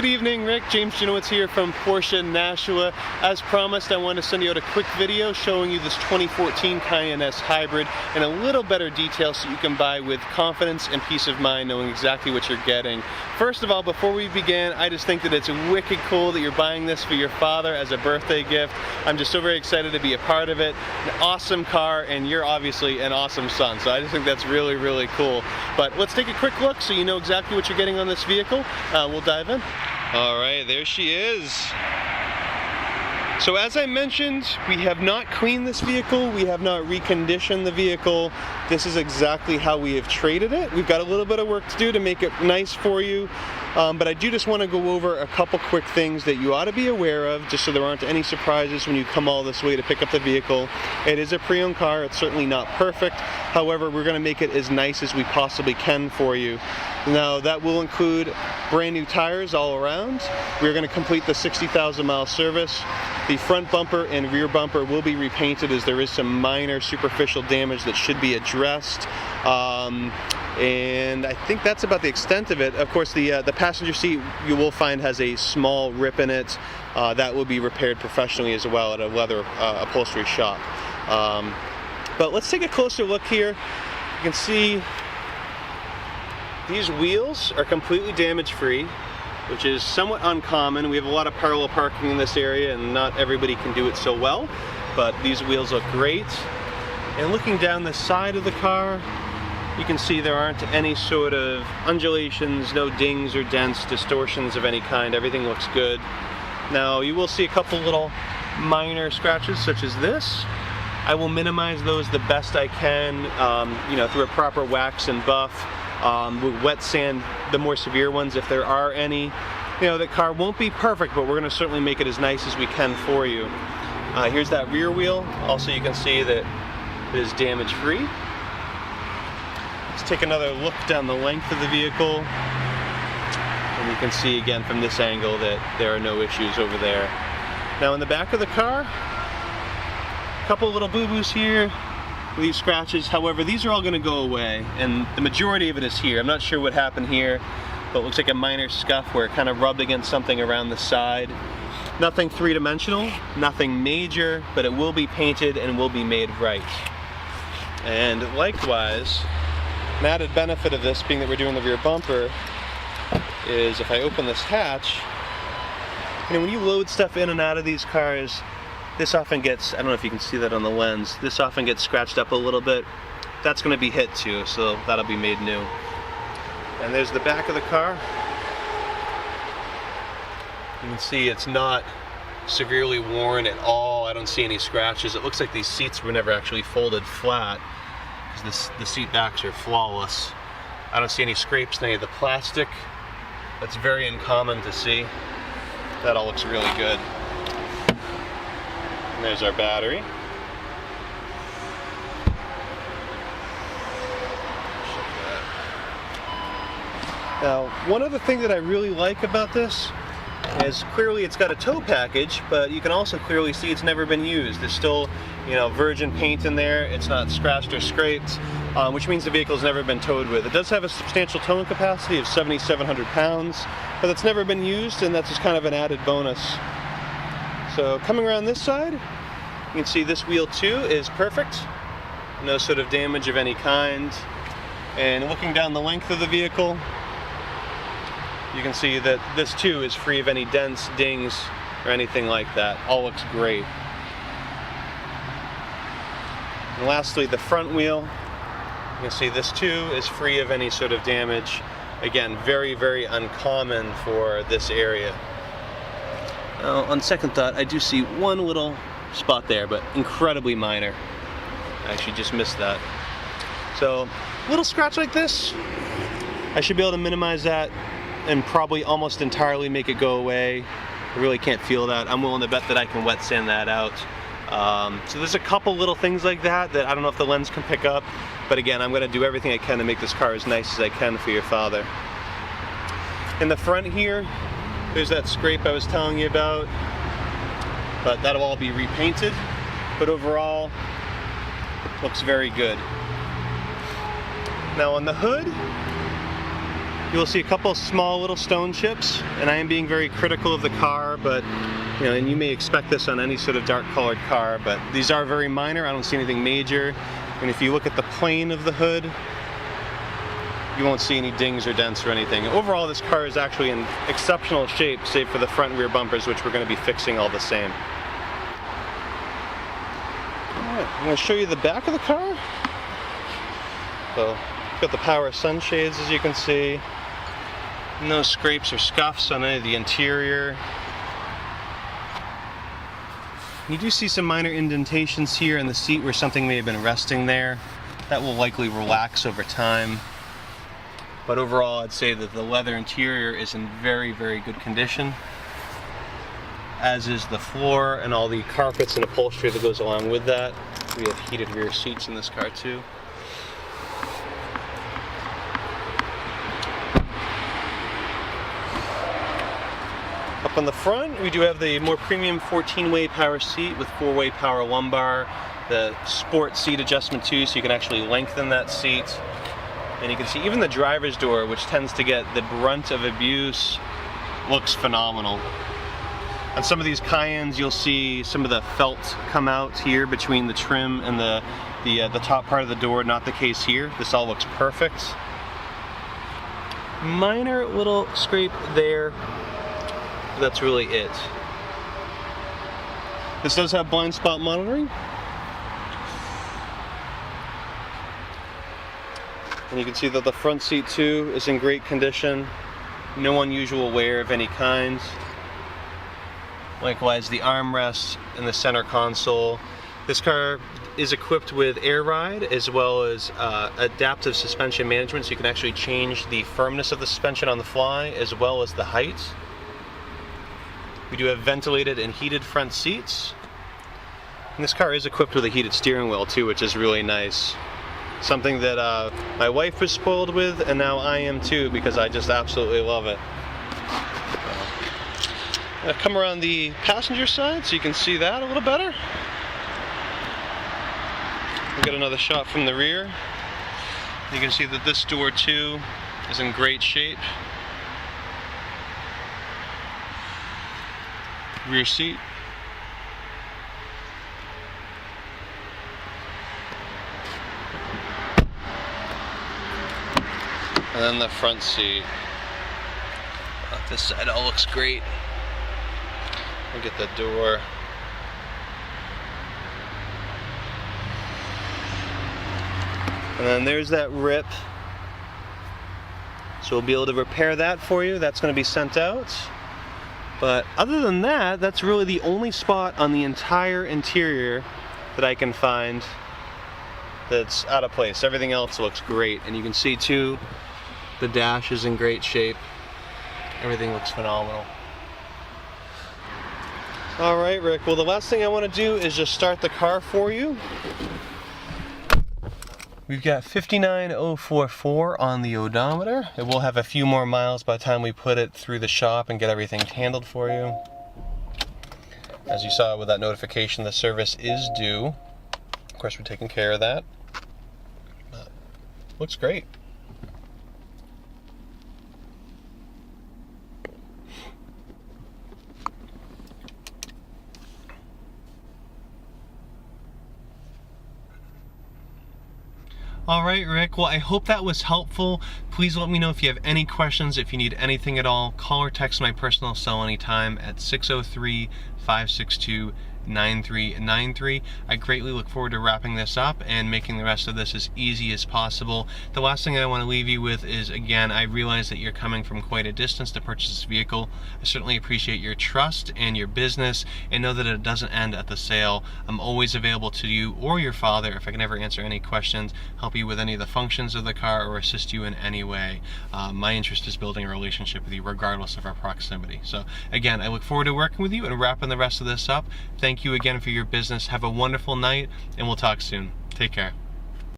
Good evening, Rick. James Janowitz here from Porsche Nashua. As promised, I want to send you out a quick video showing you this 2014 Cayenne S Hybrid in a little better detail so you can buy with confidence and peace of mind knowing exactly what you're getting. First of all, before we begin, I just think that it's wicked cool that you're buying this for your father as a birthday gift. I'm just so very excited to be a part of it. An awesome car, and you're obviously an awesome son, so I just think that's really, really cool. But let's take a quick look so you know exactly what you're getting on this vehicle. We'll dive in. All right, there she is. So as I mentioned, we have not cleaned this vehicle, we have not reconditioned the vehicle. This is exactly how we have traded it. We've got a little bit of work to do to make it nice for you, but I do just want to go over a couple quick things that you ought to be aware of, just so there aren't any surprises when you come all this way to pick up the vehicle. It is a pre-owned car, it's certainly not perfect. However, we're going to make it as nice as we possibly can for you. Now, that will include brand new tires all around. We're going to complete the 60,000 mile service. The front bumper and rear bumper will be repainted as there is some minor superficial damage that should be addressed. And I think that's about the extent of it. Of course, the passenger seat you will find has a small rip in it. That will be repaired professionally as well at a leather upholstery shop. But let's take a closer look here. You can see these wheels are completely damage-free, which is somewhat uncommon. We have a lot of parallel parking in this area and not everybody can do it so well, but these wheels look great. And looking down the side of the car, you can see there aren't any sort of undulations, no dings or dents, distortions of any kind. Everything looks good. Now, you will see a couple little minor scratches such as this. I will minimize those the best I can, through a proper wax and buff. With wet sand, the more severe ones, if there are any. The car won't be perfect, but we're going to certainly make it as nice as we can for you. Here's that rear wheel. Also, you can see that it is damage-free. Let's take another look down the length of the vehicle. And you can see again from this angle that there are no issues over there. Now in the back of the car, a couple little boo-boos here. These scratches, however, these are all going to go away, and the majority of it is here. I'm not sure what happened here, but it looks like a minor scuff where it kind of rubbed against something around the side. Nothing three-dimensional, nothing major, but it will be painted and will be made right. And likewise, an added benefit of this, being that we're doing the rear bumper, is if I open this hatch, when you load stuff in and out of these cars, this often gets, I don't know if you can see that on the lens, this often gets scratched up a little bit. That's going to be hit too, so that'll be made new. And there's the back of the car. You can see it's not severely worn at all. I don't see any scratches. It looks like these seats were never actually folded flat, because the seat backs are flawless. I don't see any scrapes in any of the plastic. That's very uncommon to see. That all looks really good. There's our battery. Now, one other thing that I really like about this is clearly it's got a tow package, but you can also clearly see it's never been used. There's still, virgin paint in there. It's not scratched or scraped, which means the vehicle's never been towed with. It does have a substantial towing capacity of 7,700 pounds, but it's never been used, and that's just kind of an added bonus. So coming around this side, you can see this wheel too is perfect. No sort of damage of any kind. And looking down the length of the vehicle, you can see that this too is free of any dents, dings, or anything like that. All looks great. And lastly, the front wheel, you can see this too is free of any sort of damage. Again, very, very uncommon for this area. Now, on second thought, I do see one little spot there, but incredibly minor. I actually just missed that. So, little scratch like this, I should be able to minimize that and probably almost entirely make it go away. I really can't feel that. I'm willing to bet that I can wet sand that out. So there's a couple little things like that I don't know if the lens can pick up, but again, I'm gonna do everything I can to make this car as nice as I can for your father. In the front here, there's that scrape I was telling you about, but that'll all be repainted. But overall, looks very good. Now on the hood, You'll see a couple small little stone chips, and I am being very critical of the car, but you know, and you may expect this on any sort of dark colored car, but these are very minor. I don't see anything major. And if you look at the plane of the hood, you won't see any dings or dents or anything. Overall, this car is actually in exceptional shape, save for the front and rear bumpers, which we're going to be fixing all the same. Alright, I'm going to show you the back of the car. So, got the power sunshades, as you can see. No scrapes or scuffs on any of the interior. You do see some minor indentations here in the seat where something may have been resting there. That will likely relax over time. But overall, I'd say that the leather interior is in very, very good condition, as is the floor and all the carpets and upholstery that goes along with that. We have heated rear seats in this car too. Up on the front, we do have the more premium 14-way power seat with 4-way power lumbar, the sport seat adjustment too, so you can actually lengthen that seat. And you can see even the driver's door, which tends to get the brunt of abuse, looks phenomenal. On some of these Cayennes, you'll see some of the felt come out here between the trim and the top part of the door. Not the case here. This all looks perfect. Minor little scrape there. That's really it. This does have blind spot monitoring. And you can see that the front seat too is in great condition. No unusual wear of any kind. Likewise, the armrests and the center console. This car is equipped with air ride as well as adaptive suspension management, so you can actually change the firmness of the suspension on the fly as well as the height. We do have ventilated and heated front seats. And this car is equipped with a heated steering wheel too, which is really nice. Something that my wife was spoiled with, and now I am too, because I just absolutely love it. Come around the passenger side so you can see that a little better. We'll get another shot from the rear. You can see that this door too is in great shape. Rear seat. And then the front seat. This side all looks great. Look at the door. And then there's that rip. So we'll be able to repair that for you. That's going to be sent out. But other than that, that's really the only spot on the entire interior that I can find that's out of place. Everything else looks great. And you can see too, the dash is in great shape. Everything looks phenomenal. All right, Rick. Well, the last thing I want to do is just start the car for you. We've got 59,044 on the odometer. It will have a few more miles by the time we put it through the shop and get everything handled for you. As you saw with that notification, the service is due. Of course, we're taking care of that. Looks great. Alright, Rick, well, I hope that was helpful. Please let me know if you have any questions, if you need anything at all. Call or text my personal cell anytime at 603-562-9393. I greatly look forward to wrapping this up and making the rest of this as easy as possible. The last thing I want to leave you with is, again, I realize that you're coming from quite a distance to purchase this vehicle. I certainly appreciate your trust and your business, and know that it doesn't end at the sale. I'm always available to you or your father if I can ever answer any questions, help you with any of the functions of the car, or assist you in any way. My interest is building a relationship with you regardless of our proximity. So again, I look forward to working with you and wrapping the rest of this up. Thank you again for your business. Have a wonderful night, and we'll talk soon. Take care.